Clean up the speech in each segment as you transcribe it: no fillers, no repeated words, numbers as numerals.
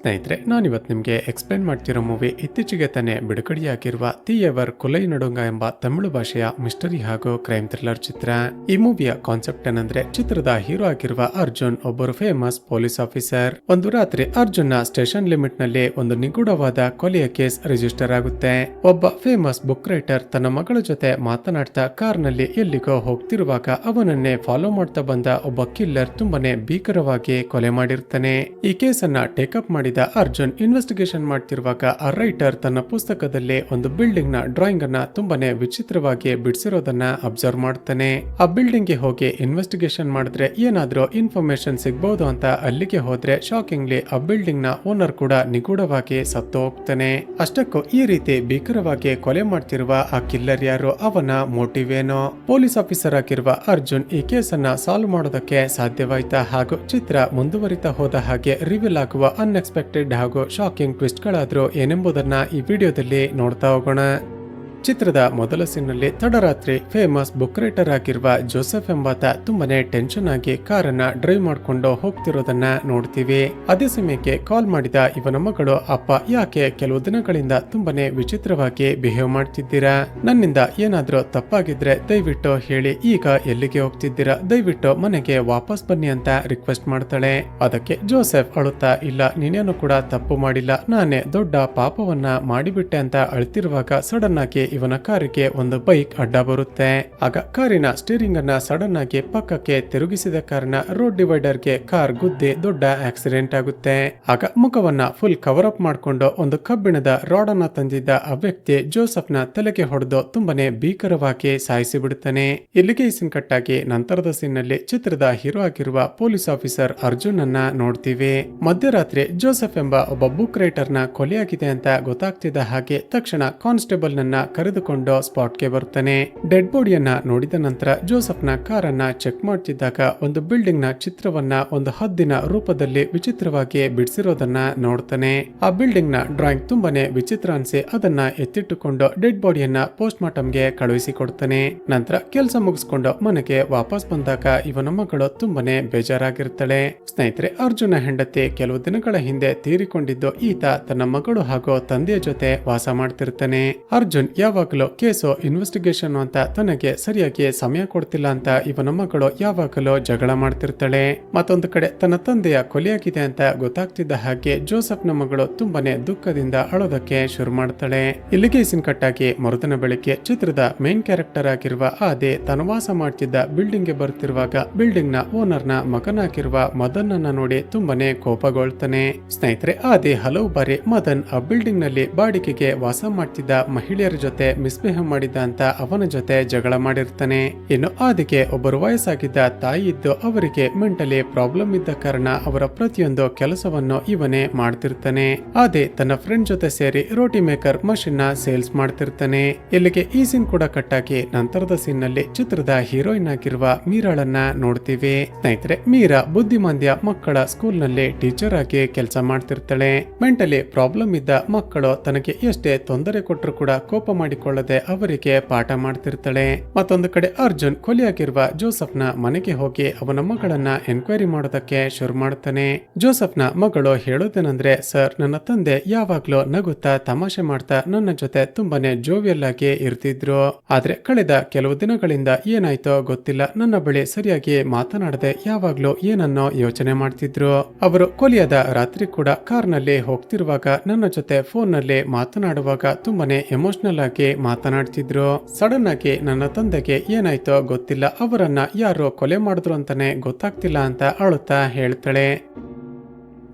ಸ್ನೇಹಿತರೆ, ನಾನಿವತ್ತು ನಿಮಗೆ ಎಕ್ಸ್ಪ್ಲೇನ್ ಮಾಡ್ತಿರೋ ಮೂವಿ ಇತ್ತೀಚೆಗೆ ತಾನೇ ಬಿಡುಗಡೆಯಾಗಿರುವ ದಿ ಎವರ್ ಕೊಲೈ ನಡುಂಗ ಎಂಬ ತಮಿಳು ಭಾಷೆಯ ಮಿಸ್ಟರಿ ಹಾಗೂ ಕ್ರೈಮ್ ಥ್ರಿಲ್ಲರ್ ಚಿತ್ರ. ಈ ಮೂವಿಯ ಕಾನ್ಸೆಪ್ಟ್ ಏನಂದ್ರೆ, ಚಿತ್ರದ ಹೀರೋ ಆಗಿರುವ ಅರ್ಜುನ್ ಒಬ್ಬರು ಫೇಮಸ್ ಪೊಲೀಸ್ ಆಫೀಸರ್. ಒಂದು ರಾತ್ರಿ ಅರ್ಜುನ್ ನ ಸ್ಟೇಷನ್ ಲಿಮಿಟ್ ನಲ್ಲಿ ಒಂದು ನಿಗೂಢವಾದ ಕೊಲೆಯ ಕೇಸ್ ರಿಜಿಸ್ಟರ್ ಆಗುತ್ತೆ. ಒಬ್ಬ ಫೇಮಸ್ ಬುಕ್ ರೈಟರ್ ತನ್ನ ಮಗಳ ಜೊತೆ ಮಾತನಾಡ್ತಾ ಕಾರ್ ನಲ್ಲಿ ಎಲ್ಲಿಗೋ ಹೋಗ್ತಿರುವಾಗ ಅವನನ್ನೇ ಫಾಲೋ ಮಾಡ್ತಾ ಬಂದ ಒಬ್ಬ ಕಿಲ್ಲರ್ ತುಂಬಾನೇ ಭೀಕರವಾಗಿ ಕೊಲೆ ಮಾಡಿರ್ತಾನೆ. ಈ ಕೇಸ್ ಅನ್ನ ಟೇಕಪ್ ಮಾಡಿದ ಅರ್ಜುನ್ ಇನ್ವೆಸ್ಟಿಗೇಷನ್ ಮಾಡ್ತಿರುವಾಗ ಆ ರೈಟರ್ ತನ್ನ ಪುಸ್ತಕದಲ್ಲಿ ಒಂದು ಬಿಲ್ಡಿಂಗ್ ನ ಡ್ರಾಯಿಂಗ್ ಅನ್ನ ತುಂಬಾನೇ ವಿಚಿತ್ರವಾಗಿ ಬಿಡಿಸಿರೋದನ್ನ ಅಬ್ಸರ್ವ್ ಮಾಡ್ತಾನೆ. ಆ ಬಿಲ್ಡಿಂಗ್ ಗೆ ಹೋಗಿ ಇನ್ವೆಸ್ಟಿಗೇಷನ್ ಮಾಡಿದ್ರೆ ಏನಾದ್ರೂ ಇನ್ಫಾರ್ಮೇಶನ್ ಸಿಗಬಹುದು ಅಂತ ಅಲ್ಲಿಗೆ ಹೋದ್ರೆ ಶಾಕಿಂಗ್ಲಿ ಆ ಬಿಲ್ಡಿಂಗ್ ನ ಓನರ್ ಕೂಡ ನಿಗೂಢವಾಗಿ ಸತ್ತು ಹೋಗ್ತಾನೆ. ಅಷ್ಟಕ್ಕೂ ಈ ರೀತಿ ಭೀಕರವಾಗಿ ಕೊಲೆ ಮಾಡ್ತಿರುವ ಆ ಕಿಲ್ಲರ್ ಯಾರು, ಅವನ ಮೋಟಿವ್ ಏನು? ಪೊಲೀಸ್ ಆಫೀಸರ್ ಆಗಿರುವ ಅರ್ಜುನ್ ಈ ಕೇಸ್ ಅನ್ನ ಸಾಲ್ವ್ ಮಾಡೋದಕ್ಕೆ ಸಾಧ್ಯವಾಯ್ತಾ ಹಾಗೂ ಚಿತ್ರ ಮುಂದುವರಿತಾ ಹೋದ ಹಾಗೆ ರಿವೀಲ್ ಆಗುವ ಅನ್ಎಕ್ಸ್ಪೆಕ್ಟೆಡ್ ಹಾಗೂ ಶಾಕಿಂಗ್ ಟ್ವಿಸ್ಟ್ ಗಳಾದ್ರೂ ಏನೆಂಬುದನ್ನ ಈ ವಿಡಿಯೋದಲ್ಲಿ ನೋಡ್ತಾ ಹೋಗೋಣ. ಚಿತ್ರದ ಮೊದಲ ಸೀನ್ನಲ್ಲಿ ತಡರಾತ್ರಿ ಫೇಮಸ್ ಬುಕ್ ರೈಟರ್ ಆಗಿರುವ ಜೋಸೆಫ್ ಎಂಬಾತ ತುಂಬಾನೇ ಟೆನ್ಷನ್ ಆಗಿ ಕಾರನ್ನ ಡ್ರೈವ್ ಮಾಡ್ಕೊಂಡು ಹೋಗ್ತಿರೋದನ್ನ ನೋಡ್ತೀವಿ. ಅದೇ ಸಮಯಕ್ಕೆ ಕಾಲ್ ಮಾಡಿದ ಇವನ ಮಗಳು, ಅಪ್ಪ ಯಾಕೆ ಕೆಲವು ದಿನಗಳಿಂದ ತುಂಬಾನೇ ವಿಚಿತ್ರವಾಗಿ ಬಿಹೇವ್ ಮಾಡ್ತಿದ್ದೀರಾ? ನನ್ನಿಂದ ಏನಾದ್ರೂ ತಪ್ಪಾಗಿದ್ರೆ ದಯವಿಟ್ಟು ಹೇಳಿ. ಈಗ ಎಲ್ಲಿಗೆ ಹೋಗ್ತಿದ್ದೀರಾ? ದಯವಿಟ್ಟು ಮನೆಗೆ ವಾಪಸ್ ಬನ್ನಿ ಅಂತ ರಿಕ್ವೆಸ್ಟ್ ಮಾಡ್ತಾಳೆ. ಅದಕ್ಕೆ ಜೋಸೆಫ್ ಅಳುತ್ತಾ, ಇಲ್ಲ ನೀನೇನು ಕೂಡ ತಪ್ಪು ಮಾಡಿಲ್ಲ, ನಾನೇ ದೊಡ್ಡ ಪಾಪವನ್ನ ಮಾಡಿಬಿಟ್ಟೆ ಅಂತ ಅಳ್ತಿರುವಾಗ ಸಡನ್ ಆಗಿ ಇವನ ಕಾರಿಗೆ ಒಂದು ಬೈಕ್ ಅಡ್ಡ ಬರುತ್ತೆ. ಆಗ ಕಾರಿನ ಸ್ಟೀರಿಂಗ್ ಅನ್ನ ಸಡನ್ ಆಗಿ ಪಕ್ಕಕ್ಕೆ ತಿರುಗಿಸಿದ ಕಾರಣ ರೋಡ್ ಡಿವೈಡರ್ ಗೆ ಕಾರ್ ಗುದ್ದಿ ದೊಡ್ಡ ಆಕ್ಸಿಡೆಂಟ್ ಆಗುತ್ತೆ. ಆಗ ಮುಖವನ್ನ ಫುಲ್ ಕವರ್ ಅಪ್ ಮಾಡ್ಕೊಂಡು ಒಂದು ಕಬ್ಬಿಣದ ರಾಡ್ ಅನ್ನ ತಂದಿದ್ದ ಆ ವ್ಯಕ್ತಿ ಜೋಸೆಫ್ ನ ತಲೆಗೆ ಹೊಡೆದು ತುಂಬಾನೇ ಭೀಕರವಾಗಿ ಸಾಯಿಸಿ ಬಿಡುತ್ತಾನೆ. ಇಲ್ಲಿಗೆ ಈ ಸೀನ್ ಕಟ್ಟಾಗಿ ನಂತರದ ಸೀನ್ ನಲ್ಲಿ ಚಿತ್ರದ ಹೀರೋ ಆಗಿರುವ ಪೊಲೀಸ್ ಆಫೀಸರ್ ಅರ್ಜುನ್ ಅನ್ನ ನೋಡ್ತೀವಿ. ಮಧ್ಯರಾತ್ರಿ ಜೋಸೆಫ್ ಎಂಬ ಒಬ್ಬ ಬುಕ್ ರೈಟರ್ ನ ಕೊಲೆಯಾಗಿದೆ ಅಂತ ಗೊತ್ತಾಗ್ತಿದ್ದ ಹಾಗೆ ತಕ್ಷಣ ಕಾನ್ಸ್ಟೇಬಲ್ ನನ್ನ ಕರೆದುಕೊಂಡು ಸ್ಪಾಟ್ಗೆ ಬರ್ತಾನೆ. ಡೆಡ್ ಬಾಡಿಯನ್ನ ನೋಡಿದ ನಂತರ ಜೋಸೆಫ್ ನ ಕಾರನ್ನ ಚೆಕ್ ಮಾಡ್ತಿದ್ದಾಗ ಒಂದು ಬಿಲ್ಡಿಂಗ್ ನ ಚಿತ್ರವನ್ನ ಒಂದು ಹದ್ದಿನ ರೂಪದಲ್ಲಿ ವಿಚಿತ್ರವಾಗಿ ಬಿಡಿಸಿರೋದನ್ನ ನೋಡ್ತಾನೆ. ಆ ಬಿಲ್ಡಿಂಗ್ ನ ಡ್ರಾಯಿಂಗ್ ತುಂಬಾನೇ ವಿಚಿತ್ರ ಅನ್ಸಿ ಅದನ್ನ ಎತ್ತಿಟ್ಟುಕೊಂಡು ಡೆಡ್ ಬಾಡಿಯನ್ನ ಪೋಸ್ಟ್ ಮಾರ್ಟಮ್ಗೆ ಕಳುಹಿಸಿ ಕೊಡ್ತಾನೆ. ನಂತರ ಕೆಲಸ ಮುಗಿಸ್ಕೊಂಡು ಮನೆಗೆ ವಾಪಸ್ ಬಂದಾಗ ಇವನ ಮಗಳು ತುಂಬಾನೇ ಬೇಜಾರಾಗಿರ್ತಾಳೆ. ಸ್ನೇಹಿತರೆ, ಅರ್ಜುನ ಹೆಂಡತಿ ಕೆಲವು ದಿನಗಳ ಹಿಂದೆ ತೀರಿಕೊಂಡಿದ್ದು ಈತ ತನ್ನ ಮಗಳು ಹಾಗೂ ತಂದೆಯ ಜೊತೆ ವಾಸ ಮಾಡ್ತಿರ್ತಾನೆ. ಅರ್ಜುನ್ ಯಾವಾಗಲೂ ಕೇಸು ಇನ್ವೆಸ್ಟಿಗೇಷನ್ ಅಂತ ತನಗೆ ಸರಿಯಾಗಿ ಸಮಯ ಕೊಡ್ತಿಲ್ಲ ಅಂತ ಇವನ ಮಗಳು ಯಾವಾಗಲೂ ಜಗಳ ಮಾಡ್ತಿರ್ತಾಳೆ. ಮತ್ತೊಂದು ಕಡೆ ತನ್ನ ತಂದೆಯ ಕೊಲೆಯಾಗಿದೆ ಅಂತ ಗೊತ್ತಾಗ್ತಿದ್ದ ಹಾಗೆ ಜೋಸೆಫ್ ನ ಮಗಳು ತುಂಬಾನೇ ದುಃಖದಿಂದ ಅಳೋದಕ್ಕೆ ಶುರು ಮಾಡ್ತಾಳೆ. ಇಲ್ಲಿಗೆ ಸೀನ್ ಕಟ್ಟಾಗಿ ಮರುದಿನ ಬೆಳಿಗ್ಗೆ ಚಿತ್ರದ ಮೇನ್ ಕ್ಯಾರೆಕ್ಟರ್ ಆಗಿರುವ ಆದಿ ತಾನು ವಾಸ ಮಾಡ್ತಿದ್ದ ಬಿಲ್ಡಿಂಗ್ ಗೆ ಬರ್ತಿರುವಾಗ ಬಿಲ್ಡಿಂಗ್ ನ ಓನರ್ ನ ಮಗನಾಗಿರುವ ಮದನ್ ಅನ್ನ ನೋಡಿ ತುಂಬಾನೇ ಕೋಪಗೊಳ್ತಾನೆ. ಸ್ನೇಹಿತರೆ, ಆದಿ ಹಲವು ಬಾರಿ ಮದನ್ ಆ ಬಿಲ್ಡಿಂಗ್ ನಲ್ಲಿ ಬಾಡಿಗೆಗೆ ವಾಸ ಮಾಡ್ತಿದ್ದ ಮಹಿಳೆಯರ ಜೊತೆ ಮಿಸ್ಬಿಹೇವ್ ಮಾಡಿದ್ದ ಅಂತ ಅವನ ಜೊತೆ ಜಗಳ ಮಾಡಿರ್ತಾನೆ. ಇನ್ನು ಆದಿಗೆ ಒಬ್ಬರು ವಯಸ್ಸಾಗಿದ್ದ ತಾಯಿ ಇದ್ದು ಅವರಿಗೆ ಮೆಂಟಲಿ ಪ್ರಾಬ್ಲಮ್ ಇದ್ದ ಕಾರಣ ಅವರ ಪ್ರತಿಯೊಂದು ಕೆಲಸವನ್ನು ಇವನೇ ಮಾಡ್ತಿರ್ತಾನೆ. ಆದಿ ತನ್ನ ಫ್ರೆಂಡ್ ಜೊತೆ ಸೇರಿ ರೋಟಿ ಮೇಕರ್ ಮಷಿನ್ ನ ಸೇಲ್ಸ್ ಮಾಡ್ತಿರ್ತಾನೆ. ಇಲ್ಲಿಗೆ ಈ ಸೀನ್ ಕೂಡ ಕಟ್ಟಾಗಿ ನಂತರದ ಸೀನ್ ನಲ್ಲಿ ಚಿತ್ರದ ಹೀರೋಯಿನ್ ಆಗಿರುವ ಮೀರಾಳನ್ನ ನೋಡ್ತೀವಿ. ಸ್ನೇಹಿತರೆ, ಮೀರಾ ಬುದ್ಧಿಮಾಂದ್ಯ ಮಕ್ಕಳ ಸ್ಕೂಲ್ ನಲ್ಲಿ ಟೀಚರ್ ಆಗಿ ಕೆಲಸ ಮಾಡ್ತಿರ್ತಾಳೆ. ಮೆಂಟಲಿ ಪ್ರಾಬ್ಲಮ್ ಇದ್ದ ಮಕ್ಕಳು ತನಗೆ ಎಷ್ಟೇ ತೊಂದರೆ ಕೊಟ್ಟರು ಕೂಡ ಕೋಪ ಮಾಡಿಕೊಳ್ಳದೆ ಅವರಿಗೆ ಪಾಠ ಮಾಡ್ತಿರ್ತಾಳೆ. ಮತ್ತೊಂದು ಕಡೆ ಅರ್ಜುನ್ ಕೊಲೆಯಾಗಿರುವ ಜೋಸೆಫ್ ನ ಮನೆಗೆ ಹೋಗಿ ಅವನ ಮಗಳನ್ನ ಎನ್ಕ್ವೈರಿ ಮಾಡೋದಕ್ಕೆ ಶುರು ಮಾಡ್ತಾನೆ. ಜೋಸೆಫ್ ನ ಮಗಳು ಹೇಳೋದೇನಂದ್ರೆ, ಸರ್, ನನ್ನ ತಂದೆ ಯಾವಾಗ್ಲೂ ನಗುತ್ತಾ ತಮಾಷೆ ಮಾಡ್ತಾ ನನ್ನ ಜೊತೆ ತುಂಬಾನೇ ಜೋವಿಯಲ್ ಆಗಿ ಇರ್ತಿದ್ರು. ಆದ್ರೆ ಕಳೆದ ಕೆಲವು ದಿನಗಳಿಂದ ಏನಾಯ್ತೋ ಗೊತ್ತಿಲ್ಲ, ನನ್ನ ಬಳಿ ಸರಿಯಾಗಿ ಮಾತನಾಡದೆ ಯಾವಾಗ್ಲೂ ಏನನ್ನೋ ಯೋಚನೆ ಮಾಡ್ತಿದ್ರು. ಅವರು ಕೊಲೆಯಾದ ರಾತ್ರಿ ಕೂಡ ಕಾರ್ ನಲ್ಲಿ ಹೋಗ್ತಿರುವಾಗ ನನ್ನ ಜೊತೆ ಫೋನ್ ನಲ್ಲಿ ಮಾತನಾಡುವಾಗ ತುಂಬಾನೇ ಎಮೋಷನಲ್ ಆಗಿ ಮಾತನಾಡ್ತಿದ್ರು. ಸಡನ್ ಆಗಿ ನನ್ನ ತಂದೆಗೆ ಏನಾಯ್ತೋ ಗೊತ್ತಿಲ್ಲ, ಅವರನ್ನ ಯಾರೋ ಕೊಲೆ ಮಾಡಿದ್ರು ಅಂತಾನೆ ಗೊತ್ತಾಗ್ತಿಲ್ಲ ಅಂತ ಅಳುತ್ತಾ ಹೇಳ್ತಾಳೆ.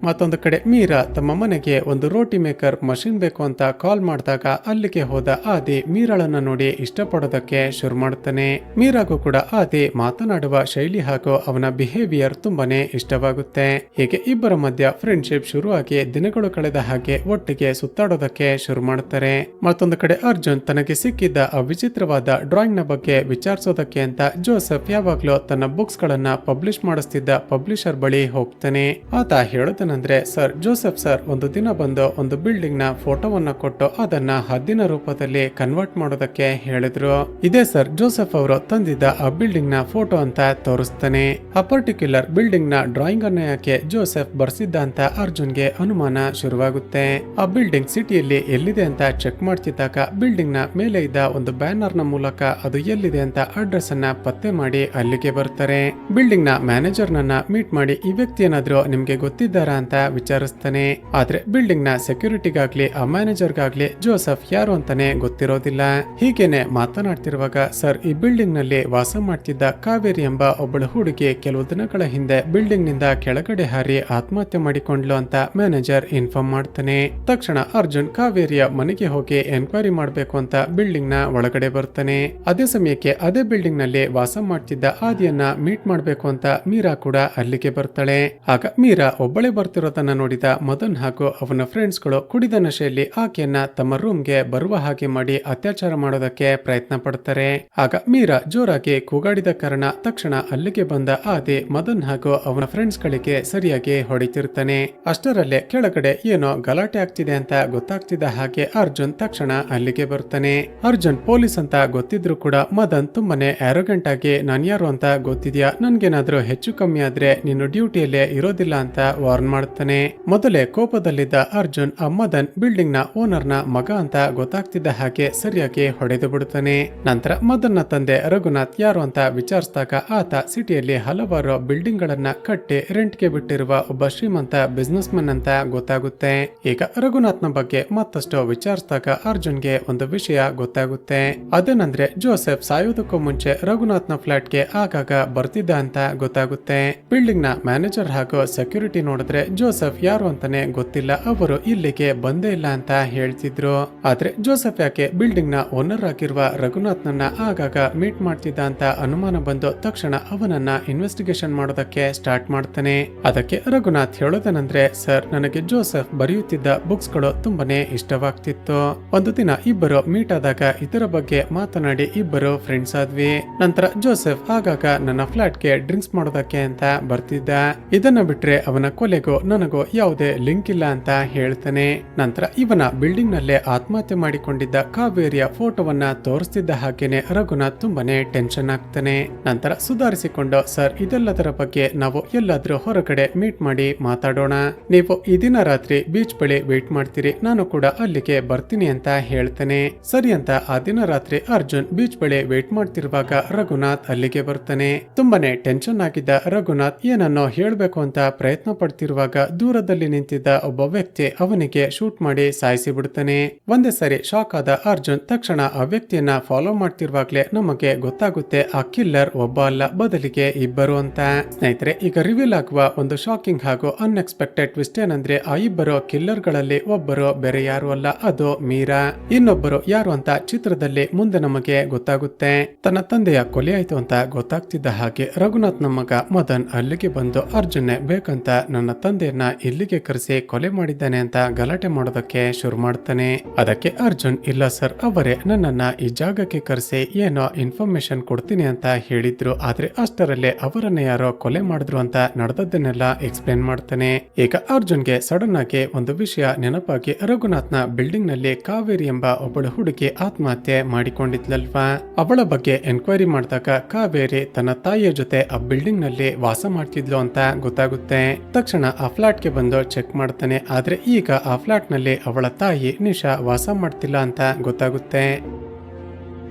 ಮತ್ತೊಂದು ಕಡೆ ಮೀರಾ ತಮ್ಮ ಮನೆಗೆ ಒಂದು ರೋಟಿ ಮೇಕರ್ ಮಷಿನ್ ಬೇಕು ಅಂತ ಕಾಲ್ ಮಾಡಿದಾಗ ಅಲ್ಲಿಗೆ ಹೋದ ಆದಿ ಮೀರಾಳನ್ನ ನೋಡಿ ಇಷ್ಟಪಡೋದಕ್ಕೆ ಶುರು ಮಾಡ್ತಾನೆ. ಮೀರಾಗೂ ಕೂಡ ಆದಿ ಮಾತನಾಡುವ ಶೈಲಿ ಹಾಗೂ ಅವನ ಬಿಹೇವಿಯರ್ ತುಂಬಾನೇ ಇಷ್ಟವಾಗುತ್ತೆ. ಹೀಗೆ ಇಬ್ಬರ ಮಧ್ಯ ಫ್ರೆಂಡ್ಶಿಪ್ ಶುರುವಾಗಿ ದಿನಗಳು ಕಳೆದ ಹಾಗೆ ಒಟ್ಟಿಗೆ ಸುತ್ತಾಡೋದಕ್ಕೆ ಶುರು ಮಾಡ್ತಾರೆ. ಮತ್ತೊಂದು ಕಡೆ ಅರ್ಜುನ್ ತನಗೆ ಸಿಕ್ಕಿದ್ದ ಆ ವಿಚಿತ್ರವಾದ ಡ್ರಾಯಿಂಗ್ ನ ಬಗ್ಗೆ ವಿಚಾರಿಸೋದಕ್ಕೆ ಅಂತ ಜೋಸೆಫ್ ಯಾವಾಗ್ಲೂ ತನ್ನ ಬುಕ್ಸ್ ಗಳನ್ನ ಪಬ್ಲಿಷ್ ಮಾಡಿಸ್ತಿದ್ದ ಪಬ್ಲಿಷರ್ ಬಳಿ ಹೋಗ್ತಾನೆ. ಆತ ಹೇಳೋದನ್ನ ಹೇಳೋದೇನಂದ್ರೆ ಸರ್ ಜೋಸೆಫ್ ಸರ್ ಒಂದು ದಿನ ಬಂದು ಒಂದು ಬಿಲ್ಡಿಂಗ್ ನ ಫೋಟೋವನ್ನ ಕೊಟ್ಟು ಅದನ್ನ ಹದ್ದಿನ ರೂಪದಲ್ಲಿ ಕನ್ವರ್ಟ್ ಮಾಡೋದಕ್ಕೆ ಹೇಳಿದ್ರು. ಇದೇ ಸರ್ ಜೋಸೆಫ್ ಅವರು ತಂದಿದ್ದ ಆ ಬಿಲ್ಡಿಂಗ್ ನ ಫೋಟೋ ಅಂತ ತೋರಿಸ್ತಾನೆ. ಆ ಪರ್ಟಿಕ್ಯುಲರ್ ಬಿಲ್ಡಿಂಗ್ ನ ಡ್ರಾಯಿಂಗ್ ಅನ್ನ ಯಾಕೆ ಜೋಸೆಫ್ ಬರ್ಸಿದ್ದ ಅಂತ ಅರ್ಜುನ್ಗೆ ಅನುಮಾನ ಶುರುವಾಗುತ್ತೆ. ಆ ಬಿಲ್ಡಿಂಗ್ ಸಿಟಿಯಲ್ಲಿ ಎಲ್ಲಿದೆ ಅಂತ ಚೆಕ್ ಮಾಡ್ತಿದ್ದಾಗ ಬಿಲ್ಡಿಂಗ್ ನ ಮೇಲೆ ಇದ್ದ ಒಂದು ಬ್ಯಾನರ್ ನ ಮೂಲಕ ಅದು ಎಲ್ಲಿದೆ ಅಂತ ಅಡ್ರೆಸ್ ಅನ್ನ ಪತ್ತೆ ಮಾಡಿ ಅಲ್ಲಿಗೆ ಬರ್ತಾರೆ. ಬಿಲ್ಡಿಂಗ್ ನ ಮ್ಯಾನೇಜರ್ ನನ್ನ ಮೀಟ್ ಮಾಡಿ ಈ ವ್ಯಕ್ತಿ ಏನಾದ್ರೂ ನಿಮ್ಗೆ ಗೊತ್ತಿದ್ದಾರಾ ಅಂತ ವಿಚಾರಿಸ್ತಾನೆ. ಆದ್ರೆ ಬಿಲ್ಡಿಂಗ್ ನ ಸೆಕ್ಯೂರಿಟಿಗಾಗ್ಲಿ ಆ ಮ್ಯಾನೇಜರ್ಗಾಗ್ಲಿ ಜೋಸೆಫ್ ಯಾರು ಅಂತಾನೆ ಗೊತ್ತಿರೋದಿಲ್ಲ. ಹೀಗೇನೆ ಮಾತನಾಡ್ತಿರುವಾಗ ಸರ್ ಈ ಬಿಲ್ಡಿಂಗ್ ನಲ್ಲಿ ವಾಸ ಮಾಡ್ತಿದ್ದ ಕಾವೇರಿ ಎಂಬ ಒಬ್ಬಳು ಹುಡುಗಿ ಕೆಲವು ದಿನಗಳ ಹಿಂದೆ ಬಿಲ್ಡಿಂಗ್ ನಿಂದ ಕೆಳಗಡೆ ಹಾರಿ ಆತ್ಮಹತ್ಯೆ ಮಾಡಿಕೊಂಡ್ಲು ಅಂತ ಮ್ಯಾನೇಜರ್ ಇನ್ಫಾರ್ಮ್ ಮಾಡ್ತಾನೆ. ತಕ್ಷಣ ಅರ್ಜುನ್ ಕಾವೇರಿಯ ಮನೆಗೆ ಹೋಗಿ ಎನ್ಕ್ವೈರಿ ಮಾಡ್ಬೇಕು ಅಂತ ಬಿಲ್ಡಿಂಗ್ ನ ಒಳಗಡೆ ಬರ್ತಾನೆ. ಅದೇ ಸಮಯಕ್ಕೆ ಅದೇ ಬಿಲ್ಡಿಂಗ್ ನಲ್ಲಿ ವಾಸ ಮಾಡ್ತಿದ್ದ ಆದಿಯನ್ನ ಮೀಟ್ ಮಾಡ್ಬೇಕು ಅಂತ ಮೀರಾ ಕೂಡ ಅಲ್ಲಿಗೆ ಬರ್ತಾಳೆ. ಆಗ ಮೀರಾ ಒಬ್ಬಳೇ ಬರ್ತಿರೋದನ್ನ ನೋಡಿದ ಮದನ್ ಹಾಗೂ ಅವನ ಫ್ರೆಂಡ್ಸ್ ಗಳು ಕುಡಿದ ನಶೆಯಲ್ಲಿ ಆಕೆಯನ್ನ ತಮ್ಮ ರೂಮ್ಗೆ ಬರುವ ಹಾಗೆ ಮಾಡಿ ಅತ್ಯಾಚಾರ ಮಾಡೋದಕ್ಕೆ ಪ್ರಯತ್ನ ಪಡ್ತಾರೆ. ಆಗ ಮೀರಾ ಜೋರಾಗಿ ಕೂಗಾಡಿದ ಕಾರಣ ತಕ್ಷಣ ಅಲ್ಲಿಗೆ ಬಂದ ಆದಿ ಮದನ್ ಹಾಗೂ ಅವನ ಫ್ರೆಂಡ್ಸ್ ಗಳಿಗೆ ಸರಿಯಾಗಿ ಹೊಡಿತಿರ್ತಾನೆ. ಅಷ್ಟರಲ್ಲೇ ಕೆಳಗಡೆ ಏನೋ ಗಲಾಟೆ ಆಗ್ತಿದೆ ಅಂತ ಗೊತ್ತಾಗ್ತಿದ್ದ ಹಾಗೆ ಅರ್ಜುನ್ ತಕ್ಷಣ ಅಲ್ಲಿಗೆ ಬರ್ತಾನೆ. ಅರ್ಜುನ್ ಪೊಲೀಸ್ ಅಂತ ಗೊತ್ತಿದ್ರು ಕೂಡ ಮದನ್ ತುಂಬಾನೇ ಆರೋಗೆಂಟ್ ಆಗಿ ನಾನ್ ಯಾರು ಅಂತ ಗೊತ್ತಿದ್ಯಾ, ನನ್ಗೇನಾದ್ರೂ ಹೆಚ್ಚು ಕಮ್ಮಿ ಆದ್ರೆ ನೀನು ಡ್ಯೂಟಿಯಲ್ಲೇ ಇರೋದಿಲ್ಲ ಅಂತ ವಾರ್ನ್ ಮಾಡ್ತಾನೆ. ಮೊದಲೇ ಕೋಪದಲ್ಲಿದ್ದ ಅರ್ಜುನ್ ಆ ಮದನ್ ಬಿಲ್ಡಿಂಗ್ ನ ಓನರ್ ನ ಮಗ ಅಂತ ಗೊತ್ತಾಗ್ತಿದ್ದ ಹಾಗೆ ಸರಿಯಾಗಿ ಹೊಡೆದು ಬಿಡುತ್ತಾನೆ. ನಂತರ ಮದನ್ ನ ತಂದೆ ರಘುನಾಥ್ ಯಾರು ಅಂತ ವಿಚಾರಿಸಿದಾಗ ಆತ ಸಿಟಿಯಲ್ಲಿ ಹಲವಾರು ಬಿಲ್ಡಿಂಗ್ ಗಳನ್ನ ಕಟ್ಟಿ ರೆಂಟ್ ಗೆ ಬಿಟ್ಟಿರುವ ಒಬ್ಬ ಶ್ರೀಮಂತ ಬಿಸ್ನೆಸ್ ಮನ್ ಅಂತ ಗೊತ್ತಾಗುತ್ತೆ. ಈಗ ರಘುನಾಥ್ ನ ಬಗ್ಗೆ ಮತ್ತಷ್ಟು ವಿಚಾರಿಸಿದಾಗ ಅರ್ಜುನ್ಗೆ ಒಂದು ವಿಷಯ ಗೊತ್ತಾಗುತ್ತೆ. ಅದೇನಂದ್ರೆ ಜೋಸೆಫ್ ಸಾಯೋದಕ್ಕೂ ಮುಂಚೆ ರಘುನಾಥ್ ನ ಫ್ಲಾಟ್ ಗೆ ಆಗಾಗ ಬರ್ತಿದ್ದ ಅಂತ ಗೊತ್ತಾಗುತ್ತೆ. ಬಿಲ್ಡಿಂಗ್ ನ ಮ್ಯಾನೇಜರ್ ಹಾಗೂ ಸೆಕ್ಯೂರಿಟಿ ನೋಡಿದ್ರೆ ಜೋಸೆಫ್ ಯಾರು ಅಂತಾನೆ ಗೊತ್ತಿಲ್ಲ, ಅವರು ಇಲ್ಲಿಗೆ ಬಂದೇ ಇಲ್ಲ ಅಂತ ಹೇಳ್ತಿದ್ರು. ಆದ್ರೆ ಜೋಸೆಫ್ ಯಾಕೆ ಬಿಲ್ಡಿಂಗ್ ನ ಓನರ್ ಆಗಿರುವ ರಘುನಾಥ್ ನನ್ನ ಆಗಾಗ ಮೀಟ್ ಮಾಡ್ತಿದ್ದ ಅಂತ ಅನುಮಾನ ಬಂದು ತಕ್ಷಣ ಅವನನ್ನ ಇನ್ವೆಸ್ಟಿಗೇಷನ್ ಮಾಡೋದಕ್ಕೆ ಸ್ಟಾರ್ಟ್ ಮಾಡ್ತಾನೆ. ಅದಕ್ಕೆ ರಘುನಾಥ್ ಹೇಳೋದೇನಂದ್ರೆ ಸರ್ ನನಗೆ ಜೋಸೆಫ್ ಬರೆಯುತ್ತಿದ್ದ ಬುಕ್ಸ್ ಗಳು ತುಂಬಾನೇ ಇಷ್ಟವಾಗ್ತಿತ್ತು. ಒಂದು ದಿನ ಇಬ್ಬರು ಮೀಟ್ ಆದಾಗ ಇದರ ಬಗ್ಗೆ ಮಾತನಾಡಿ ಇಬ್ಬರು ಫ್ರೆಂಡ್ಸ್ ಆದ್ವಿ. ನಂತರ ಜೋಸೆಫ್ ಆಗಾಗ ನನ್ನ ಫ್ಲಾಟ್ ಗೆ ಡ್ರಿಂಕ್ಸ್ ಮಾಡೋದಕ್ಕೆ ಅಂತ ಬರ್ತಿದ್ದ. ಇದನ್ನ ಬಿಟ್ರೆ ಅವನ ಕೊಲೆಗೂ ನನಗೂ ಯಾವುದೇ ಲಿಂಕ್ ಇಲ್ಲ ಅಂತ ಹೇಳ್ತಾನೆ. ನಂತರ ಇವನ ಬಿಲ್ಡಿಂಗ್ ನಲ್ಲೇ ಆತ್ಮಹತ್ಯೆ ಮಾಡಿಕೊಂಡಿದ್ದ ಕಾವೇರಿಯ ಫೋಟೋವನ್ನ ತೋರಿಸ್ತಿದ್ದ ಹಾಗೇನೆ ರಘುನಾಥ್ ತುಂಬಾನೇ ಟೆನ್ಷನ್ ಆಗ್ತಾನೆ. ನಂತರ ಸುಧಾರಿಸಿಕೊಂಡು ಸರ್ ಇದೆಲ್ಲದರ ಬಗ್ಗೆ ನಾವು ಎಲ್ಲಾದ್ರೂ ಹೊರಗಡೆ ಮೀಟ್ ಮಾಡಿ ಮಾತಾಡೋಣ, ನೀವು ಈ ದಿನ ರಾತ್ರಿ ಬೀಚ್ ಬಳಿ ವೇಟ್ ಮಾಡ್ತೀರಿ, ನಾನು ಕೂಡ ಅಲ್ಲಿಗೆ ಬರ್ತೀನಿ ಅಂತ ಹೇಳ್ತಾನೆ. ಸರಿ ಅಂತ ಆ ದಿನ ರಾತ್ರಿ ಅರ್ಜುನ್ ಬೀಚ್ ಬಳಿ ವೇಟ್ ಮಾಡ್ತಿರುವಾಗ ರಘುನಾಥ್ ಅಲ್ಲಿಗೆ ಬರ್ತಾನೆ. ತುಂಬಾನೇ ಟೆನ್ಷನ್ ಆಗಿದ್ದ ರಘುನಾಥ್ ಏನನ್ನೋ ಹೇಳ್ಬೇಕು ಅಂತ ಪ್ರಯತ್ನ ಪಡ್ತಿರುವಾಗ ದೂರದಲ್ಲಿ ನಿಂತಿದ್ದ ಒಬ್ಬ ವ್ಯಕ್ತಿ ಅವನಿಗೆ ಶೂಟ್ ಮಾಡಿ ಸಾಯಿಸಿ ಬಿಡ್ತಾನೆ. ಒಂದೇ ಸರಿ ಶಾಕ್ ಆದ ಅರ್ಜುನ್ ತಕ್ಷಣ ಆ ವ್ಯಕ್ತಿಯನ್ನ ಫಾಲೋ ಮಾಡ್ತಿರುವಾಗ್ಲೇ ನಮಗೆ ಗೊತ್ತಾಗುತ್ತೆ ಆ ಕಿಲ್ಲರ್ ಒಬ್ಬ ಅಲ್ಲ, ಬದಲಿಗೆ ಇಬ್ಬರು ಅಂತ. ಸ್ನೇಹಿತರೆ, ಈಗ ರಿವೀಲ್ ಆಗುವ ಒಂದು ಶಾಕಿಂಗ್ ಹಾಗೂ ಅನ್ಎಕ್ಸ್ಪೆಕ್ಟೆಡ್ ಟ್ವಿಸ್ಟ್ ಏನಂದ್ರೆ ಆ ಇಬ್ಬರು ಕಿಲ್ಲರ್ ಗಳಲ್ಲಿ ಒಬ್ಬರು ಬೇರೆ ಯಾರು ಅಲ್ಲ, ಅದು ಮೀರಾ. ಇನ್ನೊಬ್ಬರು ಯಾರು ಅಂತ ಚಿತ್ರದಲ್ಲಿ ಮುಂದೆ ನಮಗೆ ಗೊತ್ತಾಗುತ್ತೆ. ತನ್ನ ತಂದೆಯ ಕೊಲೆ ಆಯ್ತು ಅಂತ ಗೊತ್ತಾಗ್ತಿದ್ದ ಹಾಗೆ ರಘುನಾಥ್ ನ ಮಗ ಮದನ್ ಅಲ್ಲಿಗೆ ಬಂದು ಅರ್ಜುನ್ ಬೇಕಂತ ನನ್ನ ತಂದೆಯನ್ನ ಇಲ್ಲಿಗೆ ಕರೆಸಿ ಕೊಲೆ ಮಾಡಿದ್ದಾನೆ ಅಂತ ಗಲಾಟೆ ಮಾಡೋದಕ್ಕೆ ಶುರು ಮಾಡ್ತಾನೆ. ಅದಕ್ಕೆ ಅರ್ಜುನ್ ಇಲ್ಲ ಸರ್, ಅವರೇ ನನ್ನನ್ನ ಈ ಜಾಗಕ್ಕೆ ಕರೆಸಿ ಏನೋ ಇನ್ಫಾರ್ಮೇಶನ್ ಕೊಡ್ತೀನಿ ಅಂತ ಹೇಳಿದ್ರು, ಆದ್ರೆ ಅಷ್ಟರಲ್ಲೇ ಅವರನ್ನ ಯಾರೋ ಕೊಲೆ ಮಾಡಿದ್ರು ಅಂತ ನಡೆದದ್ದನ್ನೆಲ್ಲ ಎಕ್ಸ್ಪ್ಲೇನ್ ಮಾಡ್ತಾನೆ. ಈಗ ಅರ್ಜುನ್ಗೆ ಸಡನ್ ಆಗಿ ಒಂದು ವಿಷಯ ನೆನಪಾಗಿ ರಘುನಾಥ್ ನ ಬಿಲ್ಡಿಂಗ್ ನಲ್ಲಿ ಕಾವೇರಿ ಎಂಬ ಒಬ್ಬಳು ಹುಡುಗಿ ಆತ್ಮಹತ್ಯೆ ಮಾಡಿಕೊಂಡಿದ್ಲಲ್ವಾ, ಅವಳ ಬಗ್ಗೆ ಎನ್ಕ್ವೈರಿ ಮಾಡಿದಾಗ ಕಾವೇರಿ ತನ್ನ ತಾಯಿಯ ಜೊತೆ ಆ ಬಿಲ್ಡಿಂಗ್ ನಲ್ಲಿ ವಾಸ ಮಾಡ್ತಿದ್ಲು ಅಂತ ಗೊತ್ತಾಗುತ್ತೆ. ತಕ್ಷಣ ಆ ಫ್ಲಾಟ್ ಗೆ ಬಂದು ಚೆಕ್ ಮಾಡ್ತಾನೆ. ಆದ್ರೆ ಈಗ ಆ ಫ್ಲಾಟ್ ನಲ್ಲಿ ಅವಳ ತಾಯಿ ನಿಶಾ ವಾಸ ಮಾಡ್ತಿಲ್ಲ ಅಂತ ಗೊತ್ತಾಗುತ್ತೆ.